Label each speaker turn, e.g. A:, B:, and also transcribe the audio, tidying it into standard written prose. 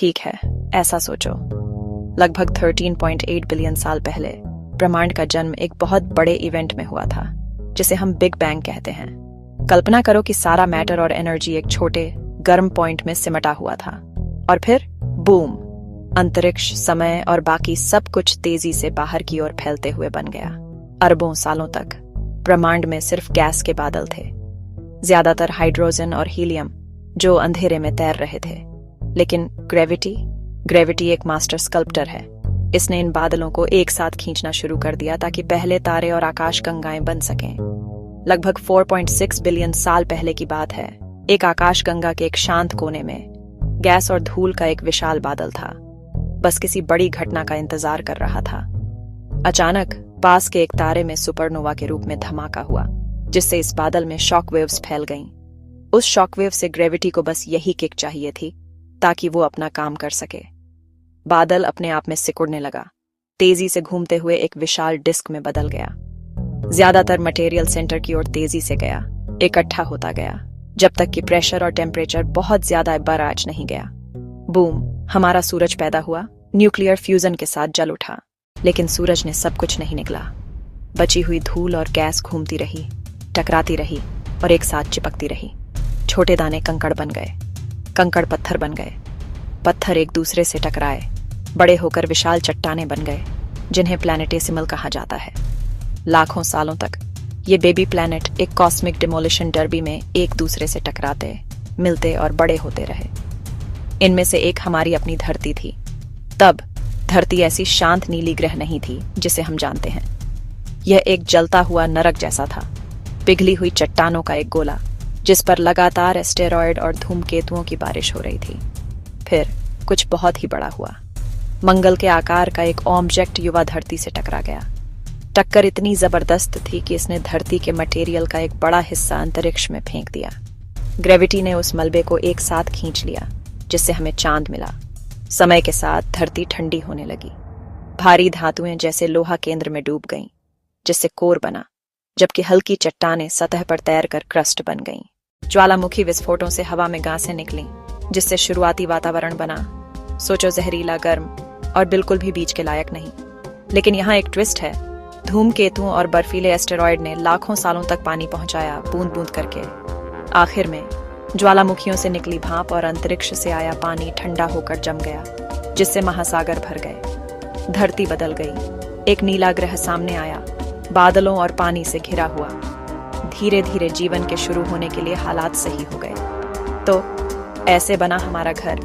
A: ठीक है, ऐसा सोचो। लगभग 13.8 बिलियन साल पहले ब्रह्मांड का जन्म एक बहुत बड़े इवेंट में हुआ था, जिसे हम बिग बैंग कहते हैं। कल्पना करो कि सारा मैटर और एनर्जी एक छोटे गर्म पॉइंट में सिमटा हुआ था, और फिर बूम, अंतरिक्ष, समय और बाकी सब कुछ तेजी से बाहर की ओर फैलते हुए बन गया। अरबों सालों तक ब्रह्मांड में सिर्फ गैस के बादल थे, ज्यादातर हाइड्रोजन और हीलियम, जो अंधेरे में तैर रहे थे। लेकिन ग्रेविटी एक मास्टर स्कल्प्टर है। इसने इन बादलों को एक साथ खींचना शुरू कर दिया ताकि पहले तारे और आकाशगंगाएं बन सकें। लगभग 4.6 बिलियन साल पहले की बात है। एक आकाशगंगा के एक शांत कोने में गैस और धूल का एक विशाल बादल था, बस किसी बड़ी घटना का इंतजार कर रहा था। अचानक पास के एक तारे में सुपरनोवा के रूप में धमाका हुआ, जिससे इस बादल में शॉकवेव्स फैल गईं। उस शॉकवेव से ग्रेविटी को बस यही किक चाहिए थी ताकि वो अपना काम कर सके। बादल अपने आप में सिकुड़ने लगा, तेजी से घूमते हुए एक विशाल डिस्क में बदल गया। ज्यादातर मटेरियल सेंटर की ओर तेजी से गया, इकट्ठा होता गया, जब तक कि प्रेशर और टेम्परेचर बहुत ज्यादा बराज नहीं गया। बूम, हमारा सूरज पैदा हुआ, न्यूक्लियर फ्यूजन के साथ जल उठा। लेकिन सूरज ने सब कुछ नहीं निकला। बची हुई धूल और गैस घूमती रही, टकराती रही और एक साथ चिपकती रही। छोटे दाने कंकड़ बन गए, कंकड़ पत्थर बन गए, पत्थर एक दूसरे से टकराए, बड़े होकर विशाल चट्टानें बन गए, जिन्हें प्लैनेटेसिमल कहा जाता है। लाखों सालों तक ये बेबी प्लैनेट एक कॉस्मिक डिमोलिशन डर्बी में एक दूसरे से टकराते, मिलते और बड़े होते रहे। इनमें से एक हमारी अपनी धरती थी। तब धरती ऐसी शांत नीली ग्रह नहीं थी जिसे हम जानते हैं। यह एक जलता हुआ नरक जैसा था, पिघली हुई चट्टानों का एक गोला, जिस पर लगातार एस्टेरॉयड और धूमकेतुओं की बारिश हो रही थी। फिर कुछ बहुत ही बड़ा हुआ। मंगल के आकार का एक ऑब्जेक्ट युवा धरती से टकरा गया। टक्कर इतनी जबरदस्त थी कि इसने धरती के मटेरियल का एक बड़ा हिस्सा अंतरिक्ष में फेंक दिया। ग्रेविटी ने उस मलबे को एक साथ खींच लिया, जिससे हमें चांद मिला। समय के साथ धरती ठंडी होने लगी। भारी धातुएं जैसे लोहा केंद्र में डूब गईं, जिससे कोर बना, जबकि हल्की चट्टानें सतह पर तैरकर क्रस्ट बन गईं। ज्वालामुखी विस्फोटों से हवा में गासें निकलीं, जिससे शुरुआती वातावरण बना। सोचो, जहरीला, गर्म और बिल्कुल भी बीच के लायक नहीं। लेकिन यहाँ एक ट्विस्ट है। धूमकेतुओं और बर्फीले एस्टेरॉयड ने लाखों सालों तक पानी पहुंचाया, बूंद बूंद करके। आखिर में ज्वालामुखियों से निकली भाप और अंतरिक्ष से आया पानी ठंडा होकर जम गया, जिससे महासागर भर गए। धरती बदल गई, एक नीला ग्रह सामने आया, बादलों और पानी से घिरा हुआ। धीरे धीरे जीवन के शुरू होने के लिए हालात सही हो गए। तो ऐसे बना हमारा घर,